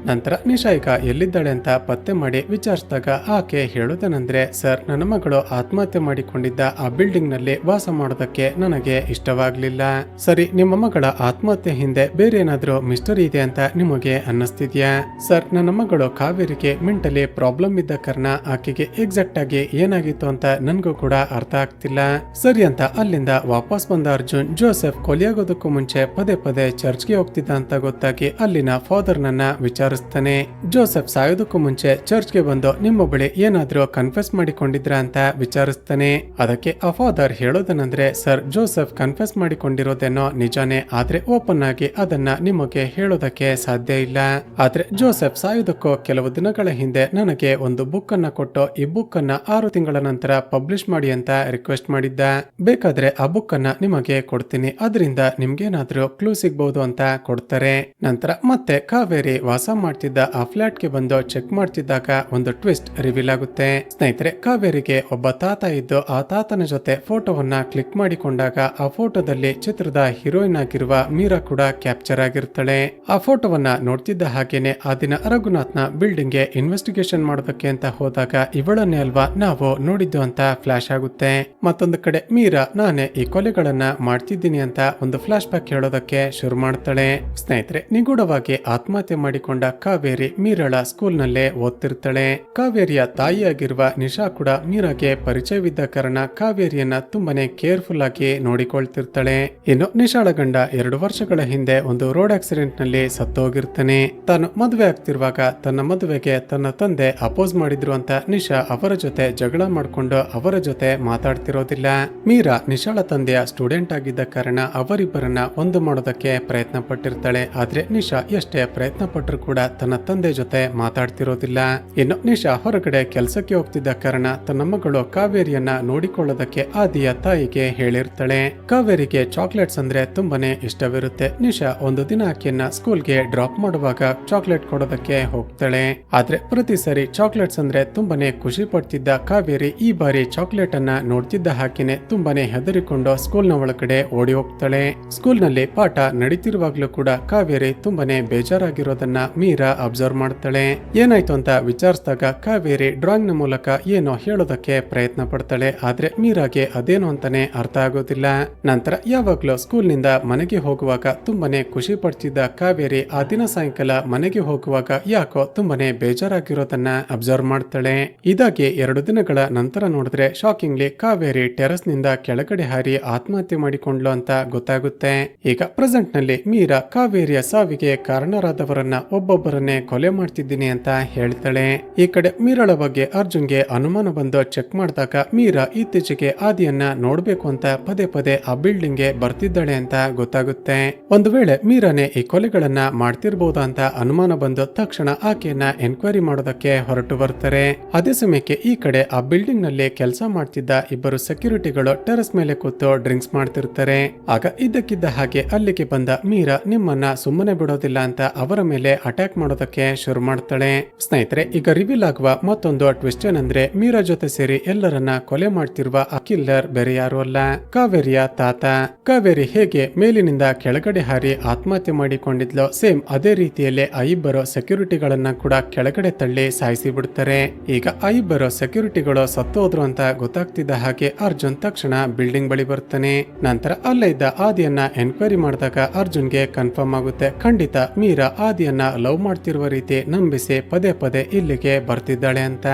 ನಂತರ ನಿಶಾ ಈಗ ಎಲ್ಲಿದ್ದಾಳೆ ಅಂತ ಪತ್ತೆ ಮಾಡಿ ವಿಚಾರಿಸಿದಾಗ ಆಕೆ ಹೇಳೋದೇನೆಂದ್ರೆ ಸರ್ ನನ್ನ ಮಗಳು ಆತ್ಮಹತ್ಯೆ ಮಾಡಿಕೊಂಡಿದ್ದ ಆ ಬಿಲ್ಡಿಂಗ್ ನಲ್ಲಿ ವಾಸ ಮಾಡೋದಕ್ಕೆ ನನಗೆ ಇಷ್ಟವಾಗ್ಲಿಲ್ಲ. ಸರಿ, ನಿಮ್ಮ ಮಗಳ ಆತ್ಮಹತ್ಯೆ ಹಿಂದೆ ಬೇರೆ ಏನಾದ್ರೂ ಮಿಸ್ಟರಿ ಇದೆ ಅಂತ ನಿಮಗೆ ಅನ್ನಿಸ್ತಿದ್ಯಾ? ಸರ್, ನನ್ನ ಮಗಳು ಕಾವೇರಿಗೆ ಮೆಂಟಲಿ ಪ್ರಾಬ್ಲಮ್ ಇದ್ದ ಕಾರಣ ಆಕೆಗೆ ಎಕ್ಸಾಕ್ಟ್ ಆಗಿ ಏನಾಗಿತ್ತು ಅಂತ ನನ್ಗೂ ಕೂಡ ಅರ್ಥ ಆಗ್ತಿಲ್ಲ. ಸರಿ ಅಂತ ಅಲ್ಲಿಂದ ವಾಪಸ್ ಬಂದ ಅರ್ಜುನ್ ಜೋಸೆಫ್ ಕೊಲೆಯಾಗೋದಕ್ಕೂ ಮುಂಚೆ ಪದೇ ಪದೇ ಚರ್ಚ್ಗೆ ಹೋಗ್ತಿದ್ದ ಅಂತ ಗೊತ್ತಾಗಿ ಅಲ್ಲಿನ ಫಾದರ್ ನನ್ನ ವಿಚಾರ ವಿಚಾರಿಸ್ತಾನೆ. ಜೋಸೆಫ್ ಸಾಯೋದಕ್ಕೂ ಮುಂಚೆ ಚರ್ಚ್ಗೆ ಬಂದು ನಿಮ್ಮ ಬಳಿ ಏನಾದ್ರೂ ಕನ್ಫೆಸ್ ಮಾಡಿಕೊಂಡಿದ್ರ ಅಂತ ವಿಚಾರಿಸ್ತಾನೆ. ಅದಕ್ಕೆ ಆ ಫಾದರ್ ಹೇಳೋದನಂದ್ರೆ, ಸರ್, ಜೋಸೆಫ್ ಕನ್ಫೆಸ್ ಮಾಡಿಕೊಂಡಿರೋದೇನೋ ನಿಜಾನೇ, ಆದ್ರೆ ಓಪನ್ ಆಗಿ ಅದನ್ನ ನಿಮಗೆ ಹೇಳೋದಕ್ಕೆ ಸಾಧ್ಯ ಇಲ್ಲ. ಆದ್ರೆ ಜೋಸೆಫ್ ಸಾಯೋದಕ್ಕೂ ಕೆಲವು ದಿನಗಳ ಹಿಂದೆ ನನಗೆ ಒಂದು ಬುಕ್ ಅನ್ನ ಕೊಟ್ಟು ಈ ಬುಕ್ ಅನ್ನ 6 ತಿಂಗಳ ನಂತರ ಪಬ್ಲಿಷ್ ಮಾಡಿ ಅಂತ ರಿಕ್ವೆಸ್ಟ್ ಮಾಡಿದ್ದ. ಬೇಕಾದ್ರೆ ಆ ಬುಕ್ ಅನ್ನ ನಿಮಗೆ ಕೊಡ್ತೀನಿ, ಅದರಿಂದ ನಿಮ್ಗೇನಾದ್ರೂ ಕ್ಲೂ ಸಿಗ್ಬಹುದು ಅಂತ ಕೊಡ್ತಾರೆ. ನಂತರ ಮತ್ತೆ ಕಾವೇರಿ ವಾಸ ಮಾಡ್ತಿದ್ದ ಆ ಫ್ಲಾಟ್ ಗೆ ಬಂದು ಚೆಕ್ ಮಾಡ್ತಿದ್ದಾಗ ಒಂದು ಟ್ವಿಸ್ಟ್ ರಿವೀಲ್ ಆಗುತ್ತೆ. ಸ್ನೇಹಿತರೆ, ಕಾವೇರಿಗೆ ಒಬ್ಬ ತಾತ ಇದ್ದು ಆ ತಾತನ ಜೊತೆ ಫೋಟೋವನ್ನ ಕ್ಲಿಕ್ ಮಾಡಿಕೊಂಡಾಗ ಆ ಫೋಟೋದಲ್ಲಿ ಚಿತ್ರದ ಹೀರೋಯಿನ್ ಆಗಿರುವ ಮೀರಾ ಕೂಡ ಕ್ಯಾಪ್ಚರ್ ಆಗಿರ್ತಾಳೆ. ಆ ಫೋಟೋವನ್ನ ನೋಡ್ತಿದ್ದ ಹಾಗೇನೆ ಆ ದಿನ ರಘುನಾಥ್ನ ಬಿಲ್ಡಿಂಗ್ ಗೆ ಇನ್ವೆಸ್ಟಿಗೇಷನ್ ಮಾಡೋದಕ್ಕೆ ಅಂತ ಹೋದಾಗ ಇವಳನ್ನೇ ಅಲ್ವಾ ನಾವು ನೋಡಿದ್ದು ಅಂತ ಫ್ಲಾಶ್ ಆಗುತ್ತೆ. ಮತ್ತೊಂದು ಕಡೆ ಮೀರಾ ನಾನೇ ಈ ಕೊಲೆಗಳನ್ನ ಮಾಡ್ತಿದ್ದೀನಿ ಅಂತ ಒಂದು ಫ್ಲಾಶ್ ಬ್ಯಾಕ್ ಹೇಳೋದಕ್ಕೆ ಶುರು ಮಾಡ್ತಾಳೆ. ಸ್ನೇಹಿತರೆ, ನಿಗೂಢವಾಗಿ ಆತ್ಮಹತ್ಯೆ ಮಾಡಿಕೊಂಡ ಕಾವೇರಿ ಮೀರಾಳ ಸ್ಕೂಲ್ ನಲ್ಲೇ ಓದ್ತಿರ್ತಾಳೆ. ಕಾವೇರಿಯ ತಾಯಿಯಾಗಿರುವ ನಿಶಾ ಕೂಡ ಮೀರಾಗೆ ಪರಿಚಯವಿದ್ದ ಕಾರಣ ಕಾವೇರಿಯನ್ನ ತುಂಬಾನೇ ಕೇರ್ಫುಲ್ ಆಗಿ ನೋಡಿಕೊಳ್ತಿರ್ತಾಳೆ. ಇನ್ನು ನಿಶಾಳ ಗಂಡ 2 ವರ್ಷಗಳ ಹಿಂದೆ ಒಂದು ರೋಡ್ ಆಕ್ಸಿಡೆಂಟ್ ನಲ್ಲಿ ಸತ್ತೋಗಿರ್ತಾನೆ. ತಾನು ಮದುವೆ ಆಗ್ತಿರುವಾಗ ತನ್ನ ಮದುವೆಗೆ ತನ್ನ ತಂದೆ ಅಪೋಸ್ ಮಾಡಿದ್ರು ಅಂತ ನಿಶಾ ಅವರ ಜೊತೆ ಜಗಳ ಮಾಡ್ಕೊಂಡು ಅವರ ಜೊತೆ ಮಾತಾಡ್ತಿರೋದಿಲ್ಲ. ಮೀರಾ ನಿಶಾಳ ತಂದೆಯ ಸ್ಟೂಡೆಂಟ್ ಆಗಿದ್ದ ಕಾರಣ ಅವರಿಬ್ಬರನ್ನ ಒಂದು ಮಾಡೋದಕ್ಕೆ ಪ್ರಯತ್ನ ಪಟ್ಟಿರ್ತಾಳೆ. ಆದ್ರೆ ನಿಶಾ ಎಷ್ಟೇ ಪ್ರಯತ್ನ ಪಟ್ಟರು ಕೂಡ ತನ್ನ ತಂದೆ ಜೊತೆ ಮಾತಾಡ್ತಿರೋದಿಲ್ಲ. ಇನ್ನು ನಿಶಾ ಹೊರಗಡೆ ಕೆಲಸಕ್ಕೆ ಹೋಗ್ತಿದ್ದ ಕಾರಣ ತನ್ನ ಮಗಳು ಕಾವೇರಿಯನ್ನ ನೋಡಿಕೊಳ್ಳೋದಕ್ಕೆ ಆದಿಯ ತಾಯಿಗೆ ಹೇಳಿರ್ತಾಳೆ. ಕಾವೇರಿಗೆ ಚಾಕ್ಲೇಟ್ಸ್ ಅಂದ್ರೆ ತುಂಬಾನೇ ಇಷ್ಟವಿರುತ್ತೆ. ನಿಶಾ ಒಂದು ದಿನ ಆಕೆಯನ್ನ ಸ್ಕೂಲ್ಗೆ ಡ್ರಾಪ್ ಮಾಡುವಾಗ ಚಾಕ್ಲೇಟ್ ಕೊಡೋದಕ್ಕೆ ಹೋಗ್ತಾಳೆ. ಆದ್ರೆ ಪ್ರತಿ ಸರಿ ಚಾಕ್ಲೇಟ್ಸ್ ಅಂದ್ರೆ ತುಂಬಾನೇ ಖುಷಿ ಪಡ್ತಿದ್ದ ಕಾವೇರಿ ಈ ಬಾರಿ ಚಾಕ್ಲೇಟ್ ಅನ್ನ ನೋಡ್ತಿದ್ದ ಹಾಕಿನೇ ತುಂಬಾನೇ ಹೆದರಿಕೊಂಡು ಸ್ಕೂಲ್ ನ ಒಳಗಡೆ ಓಡಿ ಹೋಗ್ತಾಳೆ. ಸ್ಕೂಲ್ ನಲ್ಲಿ ಪಾಠ ನಡೀತಿರುವಾಗ್ಲೂ ಕೂಡ ಕಾವೇರಿ ತುಂಬಾನೇ ಬೇಜಾರಾಗಿರೋದನ್ನ ಮೀರಾ ಅಬ್ಸರ್ವ್ ಮಾಡ್ತಾಳೆ. ಏನಾಯ್ತು ಅಂತ ವಿಚಾರಿಸಿದಾಗ ಕಾವೇರಿ ಡ್ರಾಯಿಂಗ್ ನ ಮೂಲಕ ಏನೋ ಹೇಳೋದಕ್ಕೆ ಪ್ರಯತ್ನ ಪಡ್ತಾಳೆ. ಆದ್ರೆ ಮೀರಾಗೆ ಅದೇನು ಅಂತಾನೆ ಅರ್ಥ ಆಗೋದಿಲ್ಲ. ನಂತರ ಯಾವಾಗ್ಲೂ ಸ್ಕೂಲ್ ನಿಂದ ಮನೆಗೆ ಹೋಗುವಾಗ ತುಂಬಾನೇ ಖುಷಿ ಪಡ್ತಿದ್ದ ಕಾವೇರಿ ಆ ದಿನ ಸಾಯಂಕಾಲ ಮನೆಗೆ ಹೋಗುವಾಗ ಯಾಕೋ ತುಂಬಾನೇ ಬೇಜಾರಾಗಿರೋದನ್ನ ಅಬ್ಸರ್ವ್ ಮಾಡ್ತಾಳೆ. ಇದಾಗಿ 2 ದಿನಗಳ ನಂತರ ನೋಡಿದ್ರೆ ಶಾಕಿಂಗ್ಲಿ ಕಾವೇರಿ ಟೆರಸ್ ನಿಂದ ಕೆಳಗಡೆ ಹಾರಿ ಆತ್ಮಹತ್ಯೆ ಮಾಡಿಕೊಂಡ್ಲು ಅಂತ ಗೊತ್ತಾಗುತ್ತೆ. ಈಗ ಪ್ರೆಸೆಂಟ್ ನಲ್ಲಿ ಮೀರಾ ಕಾವೇರಿಯ ಸಾವಿಗೆ ಕಾರಣರಾದವರನ್ನ ಒಬ್ಬೊಬ್ಬರನ್ನೇ ಕೊಲೆ ಮಾಡ್ತಿದ್ದೀನಿ ಅಂತ ಹೇಳ್ತಾಳೆ. ಈ ಕಡೆ ಮೀರಾಳ ಬಗ್ಗೆ ಅರ್ಜುನ್ಗೆ ಅನುಮಾನ ಬಂದು ಚೆಕ್ ಮಾಡಿದಾಗ ಮೀರಾ ಇತ್ತೀಚೆಗೆ ಆದಿಯನ್ನ ನೋಡ್ಬೇಕು ಅಂತ ಪದೇ ಪದೇ ಆ ಬಿಲ್ಡಿಂಗ್ ಗೆ ಬರ್ತಿದ್ದಾಳೆ ಅಂತ ಗೊತ್ತಾಗುತ್ತೆ. ಒಂದು ವೇಳೆ ಮೀರಾನೇ ಈ ಕೊಲೆಗಳನ್ನ ಮಾಡ್ತಿರ್ಬಹುದಾ ಅಂತ ಅನುಮಾನ ಬಂದು ತಕ್ಷಣ ಆಕೆಯನ್ನ ಎನ್ಕ್ವೈರಿ ಮಾಡೋದಕ್ಕೆ ಹೊರಟು ಬರ್ತಾರೆ. ಅದೇ ಸಮಯಕ್ಕೆ ಈ ಕಡೆ ಆ ಬಿಲ್ಡಿಂಗ್ ನಲ್ಲಿ ಕೆಲಸ ಮಾಡ್ತಿದ್ದ ಇಬ್ಬರು ಸೆಕ್ಯೂರಿಟಿಗಳು ಟೆರಸ್ ಮೇಲೆ ಕೂತು ಡ್ರಿಂಕ್ಸ್ ಮಾಡ್ತಿರ್ತಾರೆ. ಆಗ ಇದ್ದಕ್ಕಿದ್ದ ಹಾಗೆ ಅಲ್ಲಿಗೆ ಬಂದ ಮೀರಾ ನಿಮ್ಮನ್ನ ಸುಮ್ಮನೆ ಬಿಡೋದಿಲ್ಲ ಅಂತ ಅವರ ಮೇಲೆ ಅಟ್ಯಾಕ್ ಮಾಡೋದಕ್ಕೆ ಶುರು ಮಾಡ್ತಾಳೆ. ಸ್ನೇಹಿತರೆ, ಈಗ ರಿವೀಲ್ ಆಗುವ ಮತ್ತೊಂದು ಟ್ವಿಸ್ಟ್ ಏನಂದ್ರೆ ಮೀರಾ ಜೊತೆ ಸೇರಿ ಎಲ್ಲರನ್ನ ಕೊಲೆ ಮಾಡ್ತಿರುವ ಆ ಕಿಲ್ಲರ್ ಬೇರೆ ಯಾರು ಅಲ್ಲ, ಕಾವೇರಿಯ ತಾತ. ಕಾವೇರಿ ಹೇಗೆ ಮೇಲಿನಿಂದ ಕೆಳಗಡೆ ಹಾರಿ ಆತ್ಮಹತ್ಯೆ ಮಾಡಿಕೊಂಡಿದ್ಲು, ಸೇಮ್ ಅದೇ ರೀತಿಯಲ್ಲೇ ಆ ಇಬ್ಬರು ಸೆಕ್ಯೂರಿಟಿಗಳನ್ನ ಕೂಡ ಕೆಳಗಡೆ ತಳ್ಳಿ ಸಾಯಿಸಿ ಬಿಡ್ತಾರೆ. ಈಗ ಆ ಇಬ್ಬರು ಸೆಕ್ಯೂರಿಟಿಗಳು ಸತ್ತೋದ್ರು ಅಂತ ಗೊತ್ತಾಗ್ತಿದ್ದ ಹಾಗೆ ಅರ್ಜುನ್ ತಕ್ಷಣ ಬಿಲ್ಡಿಂಗ್ ಬಳಿ ಬರ್ತಾನೆ. ನಂತರ ಅಲ್ಲೇ ಇದ್ದ ಆದಿಯನ್ನ ಎನ್ಕ್ವೈರಿ ಮಾಡಿದಾಗ ಅರ್ಜುನ್ಗೆ ಕನ್ಫರ್ಮ್ ಆಗುತ್ತೆ, ಖಂಡಿತ ಮೀರಾ ಆದಿಯನ್ನ ಲವ್ ಮಾಡ್ತಿರುವ ರೀತಿ ನಂಬಿಸಿ ಪದೇ ಪದೇ ಇಲ್ಲಿಗೆ ಬರ್ತಿದ್ದಾಳೆ ಅಂತ.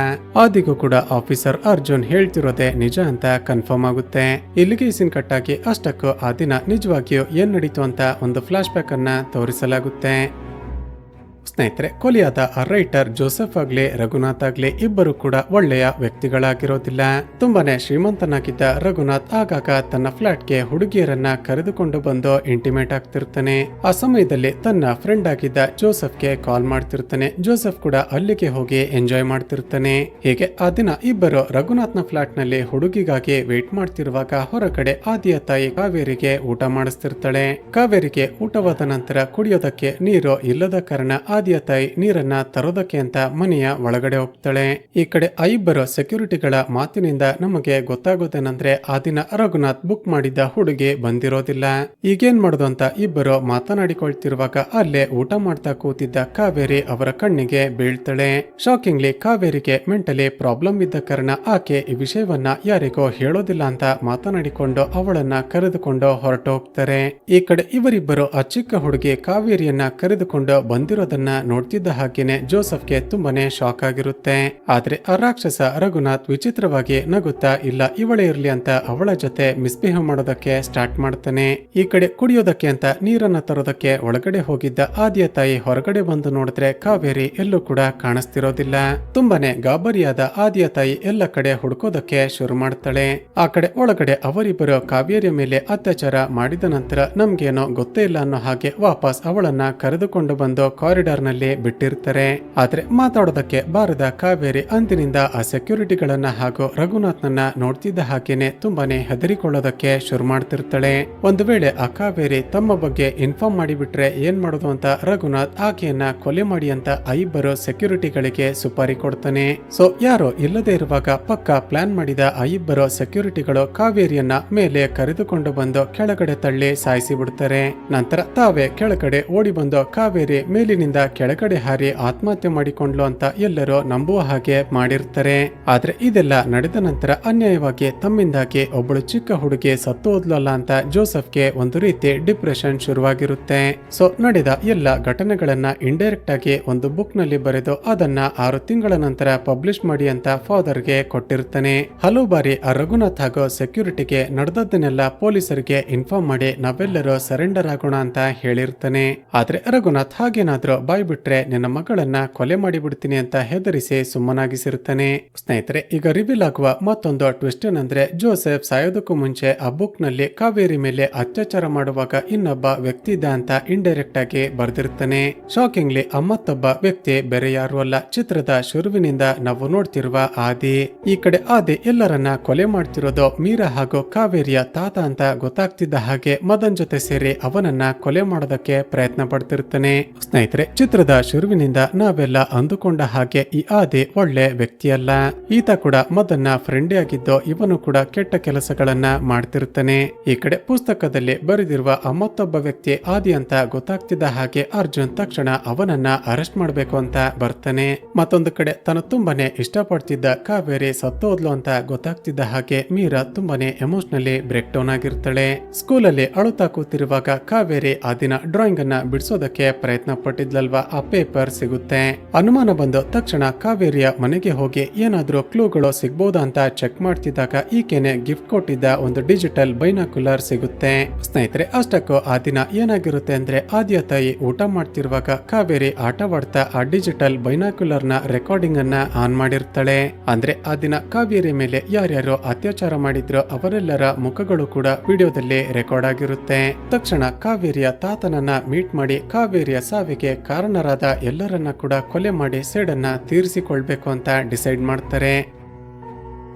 ಆದಿಗೂ ಕೂಡ ಆಫೀಸರ್ ಅರ್ಜುನ್ ಹೇಳ್ತಿರೋದೇ ನಿಜ ಅಂತ ಕನ್ಫರ್ಮ್ ಆಗುತ್ತೆ. ಇಲ್ಲಿಗೆ ಸೀನ್ ಕಟ್ಟಾಗಿ ಅಷ್ಟಕ್ಕೂ ಆ ದಿನ ನಿಜವಾಗಿಯೂ ಏನ್ ನಡೀತು ಅಂತ ಒಂದು ಫ್ಲಾಶ್ ಬ್ಯಾಕ್ ಅನ್ನ ತೋರಿಸಲಾಗುತ್ತೆ. ಸ್ನೇಹಿತರೆ, ಕೊಲೆಯಾದ ರೈಟರ್ ಜೋಸೆಫ್ ಆಗ್ಲಿ ರಘುನಾಥ್ ಆಗ್ಲಿ ಇಬ್ಬರು ಕೂಡ ಒಳ್ಳೆಯ ವ್ಯಕ್ತಿಗಳಾಗಿರೋದಿಲ್ಲ. ತುಂಬಾನೇ ಶ್ರೀಮಂತನಾಗಿದ್ದ ರಘುನಾಥ್ ಆಗಾಗ ತನ್ನ ಫ್ಲಾಟ್ಗೆ ಹುಡುಗಿಯರನ್ನ ಕರೆದುಕೊಂಡು ಬಂದು ಇಂಟಿಮೇಟ್ ಆಗ್ತಿರ್ತಾನೆ. ಆ ಸಮಯದಲ್ಲಿ ತನ್ನ ಫ್ರೆಂಡ್ ಆಗಿದ್ದ ಜೋಸೆಫ್ಗೆ ಕಾಲ್ ಮಾಡ್ತಿರ್ತಾನೆ. ಜೋಸೆಫ್ ಕೂಡ ಅಲ್ಲಿಗೆ ಹೋಗಿ ಎಂಜಾಯ್ ಮಾಡ್ತಿರ್ತಾನೆ. ಹೀಗೆ ಆ ದಿನ ಇಬ್ಬರು ರಘುನಾಥ್ನ ಫ್ಲಾಟ್ ನಲ್ಲಿ ಹುಡುಗಿಗಾಗಿ ವೇಟ್ ಮಾಡ್ತಿರುವಾಗ ಹೊರಗಡೆ ಆದಿಯ ತಾಯಿ ಕಾವೇರಿಗೆ ಊಟ ಮಾಡಿಸ್ತಿರ್ತಾಳೆ. ಕಾವೇರಿಗೆ ಊಟವಾದ ನಂತರ ಕುಡಿಯೋದಕ್ಕೆ ನೀರು ಇಲ್ಲದ ಕಾರಣ ಆದಿಯ ತಾಯಿ ನೀರನ್ನ ತರೋದಕ್ಕೆ ಅಂತ ಮನೆಯ ಒಳಗಡೆ ಹೋಗ್ತಾಳೆ. ಈ ಕಡೆ ಆ ಇಬ್ಬರು ಸೆಕ್ಯೂರಿಟಿಗಳ ಮಾತಿನಿಂದ ನಮಗೆ ಗೊತ್ತಾಗೋದೇನಂದ್ರೆ ಆ ದಿನ ರಘುನಾಥ್ ಬುಕ್ ಮಾಡಿದ್ದ ಹುಡುಗಿ ಬಂದಿರೋದಿಲ್ಲ. ಈಗೇನ್ ಮಾಡೋದು ಅಂತ ಇಬ್ಬರು ಮಾತನಾಡಿಕೊಳ್ತಿರುವಾಗ ಅಲ್ಲೇ ಊಟ ಮಾಡ್ತಾ ಕೂತಿದ್ದ ಕಾವೇರಿ ಅವರ ಕಣ್ಣಿಗೆ ಬೀಳ್ತಾಳೆ. ಶಾಕಿಂಗ್ಲಿ ಕಾವೇರಿಗೆ ಮೆಂಟಲಿ ಪ್ರಾಬ್ಲಮ್ ಇದ್ದ ಕಾರಣ ಆಕೆ ಈ ವಿಷಯವನ್ನ ಯಾರಿಗೋ ಹೇಳೋದಿಲ್ಲ ಅಂತ ಮಾತನಾಡಿಕೊಂಡು ಅವಳನ್ನ ಕರೆದುಕೊಂಡು ಹೊರಟು ಹೋಗ್ತಾರೆ. ಈ ಕಡೆ ಇವರಿಬ್ಬರು ಆ ಚಿಕ್ಕ ಹುಡುಗಿ ಕಾವೇರಿಯನ್ನ ಕರೆದುಕೊಂಡು ಬಂದಿರೋದನ್ನ ನೋಡ್ತಿದ್ದ ಹಾಗೇನೆ ಜೋಸೆಫ್ಗೆ ತುಂಬಾನೇ ಶಾಕ್ ಆಗಿರುತ್ತೆ. ಆದ್ರೆ ಆ ರಾಕ್ಷಸ ರಘುನಾಥ್ ವಿಚಿತ್ರವಾಗಿ ನಗುತ್ತಾ ಇಲ್ಲ ಇವಳೇ ಇರ್ಲಿ ಅಂತ ಅವಳ ಜೊತೆ ಮಿಸ್ಬಿಹೇವ್ ಮಾಡೋದಕ್ಕೆ ಸ್ಟಾರ್ಟ್ ಮಾಡ್ತಾನೆ. ಈ ಕಡೆ ಕುಡಿಯೋದಕ್ಕೆ ಅಂತ ನೀರನ್ನ ತರೋದಕ್ಕೆ ಒಳಗಡೆ ಹೋಗಿದ್ದ ಆದಿಯ ತಾಯಿ ಹೊರಗಡೆ ಬಂದು ನೋಡಿದ್ರೆ ಕಾವೇರಿ ಎಲ್ಲೂ ಕೂಡ ಕಾಣಿಸ್ತಿರೋದಿಲ್ಲ. ತುಂಬಾನೇ ಗಾಬರಿಯಾದ ಆದಿಯ ತಾಯಿ ಎಲ್ಲ ಕಡೆ ಹುಡುಕೋದಕ್ಕೆ ಶುರು ಮಾಡ್ತಾಳೆ. ಆ ಕಡೆ ಒಳಗಡೆ ಅವರಿಬ್ಬರು ಕಾವೇರಿಯ ಮೇಲೆ ಅತ್ಯಾಚಾರ ಮಾಡಿದ ನಂತರ ನಮ್ಗೇನೋ ಗೊತ್ತೇ ಇಲ್ಲ ಅನ್ನೋ ಹಾಗೆ ವಾಪಸ್ ಅವಳನ್ನ ಕರೆದುಕೊಂಡು ಬಂದು ಕಾರಿಡಾರ್ ನಲ್ಲಿ ಬಿಟ್ಟಿರ್ತಾರೆ. ಆದ್ರೆ ಮಾತಾಡೋದಕ್ಕೆ ಬಾರದ ಕಾವೇರಿ ಅಂದಿನಿಂದ ಆ ಸೆಕ್ಯೂರಿಟಿಗಳನ್ನ ಹಾಗೂ ರಘುನಾಥ್ನನ್ನ ನೋಡ್ತಿದ್ದ ಹಾಗೇನೆ ತುಂಬಾನೇ ಹೆದರಿಕೊಳ್ಳೋದಕ್ಕೆ ಶುರು ಮಾಡ್ತಿರ್ತಾಳೆ. ಒಂದು ವೇಳೆ ಆ ಕಾವೇರಿ ತಮ್ಮ ಬಗ್ಗೆ ಇನ್ಫಾರ್ಮ್ ಮಾಡಿಬಿಟ್ರೆ ಏನ್ ಮಾಡೋದು ಅಂತ ರಘುನಾಥ್ ಆಕೆಯನ್ನ ಕೊಲೆ ಮಾಡಿ ಅಂತ ಇಬ್ಬರು ಸೆಕ್ಯೂರಿಟಿಗಳಿಗೆ ಸುಪಾರಿ ಕೊಡ್ತಾನೆ. ಸೊ ಯಾರೋ ಇಲ್ಲದೆ ಇರುವಾಗ ಪಕ್ಕ ಪ್ಲಾನ್ ಮಾಡಿದ ಇಬ್ಬರು ಸೆಕ್ಯೂರಿಟಿಗಳು ಕಾವೇರಿಯನ್ನ ಮೇಲೆ ಕರೆದುಕೊಂಡು ಬಂದು ಕೆಳಗಡೆ ತಳ್ಳಿ ಸಾಯಿಸಿ ಬಿಡ್ತಾರೆ. ನಂತರ ತಾವೇ ಕೆಳಗಡೆ ಓಡಿ ಬಂದು ಕಾವೇರಿ ಮೇಲಿನಿಂದ ಕೆಳಗಡೆ ಹಾರಿ ಆತ್ಮಹತ್ಯೆ ಮಾಡಿಕೊಂಡ್ಲು ಅಂತ ಎಲ್ಲರೂ ನಂಬುವ ಹಾಗೆ ಮಾಡಿರ್ತಾರೆ. ಆದ್ರೆ ಇದೆಲ್ಲ ನಡೆದ ನಂತರ ಅನ್ಯಾಯವಾಗಿ ತಮ್ಮಿಂದಾಗಿ ಒಬ್ಬಳು ಚಿಕ್ಕ ಹುಡುಗಿ ಸತ್ತು ಹೋದ್ಲಲ್ಲ ಅಂತ ಜೋಸೆಫ್ಗೆ ಒಂದು ರೀತಿ ಡಿಪ್ರೆಷನ್ ಶುರುವಾಗಿರುತ್ತೆ. ಸೊ ನಡೆದ ಎಲ್ಲ ಘಟನೆಗಳನ್ನ ಇಂಡೈರೆಕ್ಟ್ ಆಗಿ ಒಂದು ಬುಕ್ ನಲ್ಲಿ ಬರೆದು ಅದನ್ನ 6 ತಿಂಗಳ ನಂತರ ಪಬ್ಲಿಷ್ ಮಾಡಿ ಅಂತ ಫಾದರ್ಗೆ ಕೊಟ್ಟಿರ್ತಾನೆ. ಹಲವು ಬಾರಿ ಆ ರಘುನಾಥ್ ಹಾಗೂ ಸೆಕ್ಯೂರಿಟಿಗೆ ನಡೆದದ್ದನ್ನೆಲ್ಲ ಪೊಲೀಸರಿಗೆ ಇನ್ಫಾರ್ಮ್ ಮಾಡಿ ನಾವೆಲ್ಲರೂ ಸರೆಂಡರ್ ಆಗೋಣ ಅಂತ ಹೇಳಿರ್ತಾನೆ. ಆದ್ರೆ ರಘುನಾಥ್ ಹಾಗೇನಾದ್ರೂ ಬಾಯ್ ಬಿಟ್ರೆ ನಿನ್ನ ಮಗಳನ್ನ ಕೊಲೆ ಮಾಡಿಬಿಡ್ತೀನಿ ಅಂತ ಹೆದರಿಸಿ ಸುಮ್ಮನಾಗಿಸಿರ್ತಾನೆ. ಸ್ನೇಹಿತರೆ, ಈಗ ರಿವೀಲ್ ಆಗುವ ಮತ್ತೊಂದು ಟ್ವಿಸ್ಟ್ ಏನಂದ್ರೆ ಜೋಸೆಫ್ ಸಾಯೋದಕ್ಕೂ ಮುಂಚೆ ಆ ಬುಕ್ ನಲ್ಲಿ ಕಾವೇರಿ ಮೇಲೆ ಅತ್ಯಾಚಾರ ಮಾಡುವಾಗ ಇನ್ನೊಬ್ಬ ವ್ಯಕ್ತಿ ಇದ್ದ ಅಂತ ಇಂಡೈರೆಕ್ಟ್ ಆಗಿ ಬರ್ದಿರ್ತಾನೆ. ಶಾಕಿಂಗ್ಲಿ ಆ ಮತ್ತೊಬ್ಬ ವ್ಯಕ್ತಿ ಬೇರೆ ಯಾರು ಅಲ್ಲ, ಚಿತ್ರದ ಶುರುವಿನಿಂದ ನಾವು ನೋಡ್ತಿರುವ ಆದಿ. ಈ ಕಡೆ ಆದಿ ಎಲ್ಲರನ್ನ ಕೊಲೆ ಮಾಡ್ತಿರೋದು ಮೀರಾ ಹಾಗೂ ಕಾವೇರಿಯ ತಾತ ಅಂತ ಗೊತ್ತಾಗ್ತಿದ್ದ ಹಾಗೆ ಮದನ್ ಜೊತೆ ಸೇರಿ ಅವನನ್ನ ಕೊಲೆ ಮಾಡೋದಕ್ಕೆ ಪ್ರಯತ್ನ ಪಡ್ತಿರ್ತಾನೆ. ಸ್ನೇಹಿತರೆ, ಚಿತ್ರದ ಶುರುವಿನಿಂದ ನಾವೆಲ್ಲ ಅಂದುಕೊಂಡ ಹಾಗೆ ಈ ಆದಿ ಒಳ್ಳೆ ವ್ಯಕ್ತಿಯಲ್ಲ. ಈತ ಕೂಡ ಮದನ್ನ ಫ್ರೆಂಡೇ ಆಗಿದ್ದು ಇವನು ಕೂಡ ಕೆಟ್ಟ ಕೆಲಸಗಳನ್ನ ಮಾಡ್ತಿರ್ತಾನೆ. ಈ ಕಡೆ ಪುಸ್ತಕದಲ್ಲಿ ಬರೆದಿರುವ ಆ ಮತ್ತೊಬ್ಬ ವ್ಯಕ್ತಿ ಆದಿ ಅಂತ ಗೊತ್ತಾಗ್ತಿದ್ದ ಹಾಗೆ ಅರ್ಜುನ್ ತಕ್ಷಣ ಅವನನ್ನ ಅರೆಸ್ಟ್ ಮಾಡ್ಬೇಕು ಅಂತ ಬರ್ತಾನೆ. ಮತ್ತೊಂದು ಕಡೆ ತಾನು ತುಂಬಾನೇ ಇಷ್ಟಪಡ್ತಿದ್ದ ಕಾವೇರಿ ಸತ್ತೋದ್ಲು ಅಂತ ಗೊತ್ತಾಗ್ತಿದ್ದ ಹಾಗೆ ಮೀರಾ ತುಂಬಾನೇ ಎಮೋಷನಲಿ ಬ್ರೇಕ್ ಡೌನ್ ಆಗಿರ್ತಾಳೆ. ಸ್ಕೂಲಲ್ಲಿ ಅಳುತ್ತಾ ಕೂತಿರುವಾಗ ಕಾವೇರಿ ಆ ದಿನ ಡ್ರಾಯಿಂಗ್ ಅನ್ನ ಬಿಡಿಸೋದಕ್ಕೆ ಪ್ರಯತ್ನ ಪಟ್ಟಿದ್ಲಲ್ವಾ, ಆ ಪೇಪರ್ ಸಿಗುತ್ತೆ. ಅನುಮಾನ ಬಂದು ತಕ್ಷಣ ಕಾವೇರಿಯ ಮನೆಗೆ ಹೋಗಿ ಏನಾದ್ರೂ ಕ್ಲೂಗಳು ಸಿಗ್ಬೋದಾ ಅಂತ ಚೆಕ್ ಮಾಡ್ತಿದ್ದಾಗ ಈಕೆನೆ ಗಿಫ್ಟ್ ಕೊಟ್ಟಿದ್ದ ಒಂದು ಡಿಜಿಟಲ್ ಬೈನಾಕ್ಯುಲರ್ ಸಿಗುತ್ತೆ. ಸ್ನೇಹಿತರೆ, ಅಷ್ಟಕ್ಕೂ ಆ ದಿನ ಏನಾಗಿರುತ್ತೆ ಅಂದ್ರೆ ಆದಿಯ ತಾಯಿ ಊಟ ಮಾಡ್ತಿರುವಾಗ ಕಾವೇರಿ ಆಟವಾಡ್ತಾ ಆ ಡಿಜಿಟಲ್ ಬೈನಾಕ್ಯುಲರ್ ನ ರೆಕಾರ್ಡಿಂಗ್ ಅನ್ನ ಆನ್ ಮಾಡಿರ್ತಾಳೆ. ಅಂದ್ರೆ ಆ ದಿನ ಕಾವೇರಿ ಮೇಲೆ ಯಾರ್ಯಾರು ಅತ್ಯಾಚಾರ ಮಾಡಿದ್ರು ಅವರೆಲ್ಲರ ಮುಖಗಳು ಕೂಡ ವಿಡಿಯೋದಲ್ಲಿ ರೆಕಾರ್ಡ್ ಆಗಿರುತ್ತೆ. ತಕ್ಷಣ ಕಾವೇರಿಯ ತಾತನನ್ನ ಮೀಟ್ ಮಾಡಿ ಕಾವೇರಿಯ ಸಾವಿಗೆ ಕಾರಣರಾದ ಎಲ್ಲರನ್ನ ಕೂಡ ಕೊಲೆ ಮಾಡಿ ಸೇಡನ್ನ ತೀರಿಸಿಕೊಳ್ಬೇಕು ಅಂತ ಡಿಸೈಡ್ ಮಾಡ್ತಾರೆ.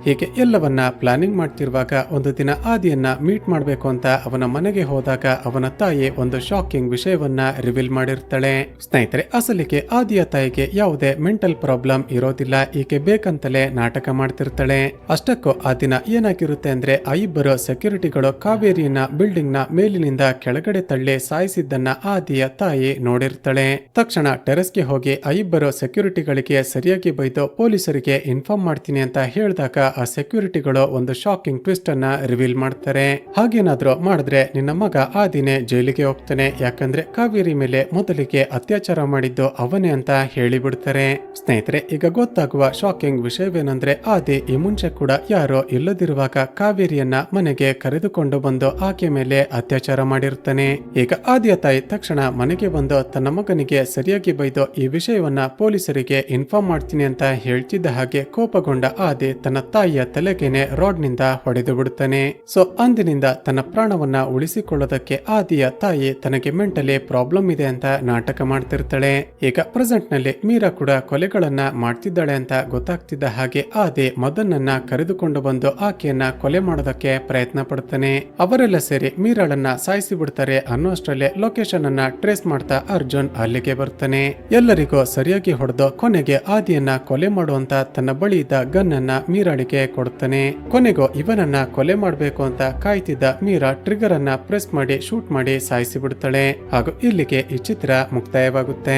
ಹೀಗೆ ಎಲ್ಲವನ್ನ ಪ್ಲಾನಿಂಗ್ ಮಾಡ್ತಿರುವಾಗ ಒಂದು ದಿನ ಆದಿಯನ್ನ ಮೀಟ್ ಮಾಡ್ಬೇಕು ಅಂತ ಅವನ ಮನೆಗೆ ಹೋದಾಗ ಅವನ ತಾಯಿ ಒಂದು ಶಾಕಿಂಗ್ ವಿಷಯವನ್ನ ರಿವೀಲ್ ಮಾಡಿರ್ತಾಳೆ. ಸ್ನೇಹಿತರೆ, ಅಸಲಿಗೆ ಆದಿಯ ತಾಯಿಗೆ ಯಾವುದೇ ಮೆಂಟಲ್ ಪ್ರಾಬ್ಲಮ್ ಇರೋದಿಲ್ಲ, ಈಕೆ ಬೇಕಂತಲೇ ನಾಟಕ ಮಾಡ್ತಿರ್ತಾಳೆ. ಅಷ್ಟಕ್ಕೂ ಆ ದಿನ ಏನಾಗಿರುತ್ತೆ ಅಂದ್ರೆ ಆ ಇಬ್ಬರು ಸೆಕ್ಯೂರಿಟಿಗಳು ಕಾವೇರಿಯನ್ನ ಬಿಲ್ಡಿಂಗ್ ನ ಮೇಲಿನಿಂದ ಕೆಳಗಡೆ ತಳ್ಳಿ ಸಾಯಿಸಿದ್ದನ್ನ ಆದಿಯ ತಾಯಿ ನೋಡಿರ್ತಾಳೆ. ತಕ್ಷಣ ಟೆರೆಸ್ಗೆ ಹೋಗಿ ಆ ಇಬ್ಬರು ಸೆಕ್ಯೂರಿಟಿಗಳಿಗೆ ಸರಿಯಾಗಿ ಬೈದು ಪೊಲೀಸರಿಗೆ ಇನ್ಫಾರ್ಮ್ ಮಾಡ್ತೀನಿ ಅಂತ ಹೇಳಿದಾಗ ಆ ಸೆಕ್ಯೂರಿಟಿಗಳು ಒಂದು ಶಾಕಿಂಗ್ ಟ್ವಿಸ್ಟ್ ಅನ್ನ ರಿವೀಲ್ ಮಾಡ್ತಾರೆ. ಹಾಗೇನಾದ್ರೂ ಮಾಡಿದ್ರೆ ನಿನ್ನ ಮಗ ಆ ದಿನೇ ಜೈಲಿಗೆ ಹೋಗ್ತಾನೆ, ಯಾಕಂದ್ರೆ ಕಾವೇರಿ ಮೇಲೆ ಮೊದಲಿಗೆ ಅತ್ಯಾಚಾರ ಮಾಡಿದ್ದು ಅವನೇ ಅಂತ ಹೇಳಿಬಿಡ್ತಾರೆ. ಸ್ನೇಹಿತರೆ, ಈಗ ಗೊತ್ತಾಗುವ ಶಾಕಿಂಗ್ ವಿಷಯವೇನಂದ್ರೆ ಆದಿ ಈ ಮುಂಚೆ ಕೂಡ ಯಾರೋ ಇಲ್ಲದಿರುವಾಗ ಕಾವೇರಿಯನ್ನ ಮನೆಗೆ ಕರೆದುಕೊಂಡು ಬಂದು ಆಕೆ ಮೇಲೆ ಅತ್ಯಾಚಾರ ಮಾಡಿರ್ತಾನೆ. ಈಗ ಆದಿಯ ತಾಯಿ ತಕ್ಷಣ ಮನೆಗೆ ಬಂದು ತನ್ನ ಮಗನಿಗೆ ಸರಿಯಾಗಿ ಬೈದು ಈ ವಿಷಯವನ್ನ ಪೊಲೀಸರಿಗೆ ಇನ್ಫಾರ್ಮ್ ಮಾಡ್ತೀನಿ ಅಂತ ಹೇಳ್ತಿದ್ದ ಹಾಗೆ ಕೋಪಗೊಂಡ ಆದಿ ತನ್ನ ತಾಯಿಯ ತಲೆಗೇನೆ ರಾಡ್ ನಿಂದ ಹೊಡೆದು ಬಿಡುತ್ತಾನೆ. ಸೊ ಅಂದಿನಿಂದ ತನ್ನ ಪ್ರಾಣವನ್ನ ಉಳಿಸಿಕೊಳ್ಳೋದಕ್ಕೆ ಆದಿಯ ತಾಯಿ ತನಗೆ ಮೆಂಟಲಿ ಪ್ರಾಬ್ಲಮ್ ಇದೆ ಅಂತ ನಾಟಕ ಮಾಡ್ತಿರ್ತಾಳೆ. ಈಗ ಪ್ರೆಸೆಂಟ್ ನಲ್ಲಿ ಮೀರಾ ಕೂಡ ಕೊಲೆಗಳನ್ನ ಮಾಡ್ತಿದ್ದಾಳೆ ಅಂತ ಗೊತ್ತಾಗ್ತಿದ್ದ ಹಾಗೆ ಆದಿ ಮದನ್ನನ್ನ ಕರೆದುಕೊಂಡು ಬಂದು ಆಕೆಯನ್ನ ಕೊಲೆ ಮಾಡೋದಕ್ಕೆ ಪ್ರಯತ್ನ ಪಡ್ತಾನೆ. ಅವರೆಲ್ಲ ಸೇರಿ ಮೀರಾಳನ್ನ ಸಾಯಿಸಿ ಬಿಡ್ತಾರೆ ಅನ್ನೋಷ್ಟರಲ್ಲೇ ಲೊಕೇಶನ್ ಅನ್ನ ಟ್ರೇಸ್ ಮಾಡ್ತಾ ಅರ್ಜುನ್ ಅಲ್ಲಿಗೆ ಬರ್ತಾನೆ. ಎಲ್ಲರಿಗೂ ಸರಿಯಾಗಿ ಹೊಡೆದು ಕೊನೆಗೆ ಆದಿಯನ್ನ ಕೊಲೆ ಮಾಡುವಂತ ತನ್ನ ಬಳಿ ಇದ್ದ ಗನ್ ಅನ್ನ ಮೀರಾಳಿಗೆ ಕೊಡ್ತಾನೆ. ಕೊನೆಗೂ ಇವನನ್ನ ಕೊಲೆ ಮಾಡಬೇಕು ಅಂತ ಕಾಯ್ತಿದ್ದ ಮೀರಾ ಟ್ರಿಗರ್ ಅನ್ನ ಪ್ರೆಸ್ ಮಾಡಿ ಶೂಟ್ ಮಾಡಿ ಸಾಯಿಸಿ ಬಿಡ್ತಾಳೆ. ಹಾಗೂ ಇಲ್ಲಿಗೆ ಈ ಚಿತ್ರ ಮುಕ್ತಾಯವಾಗುತ್ತೆ.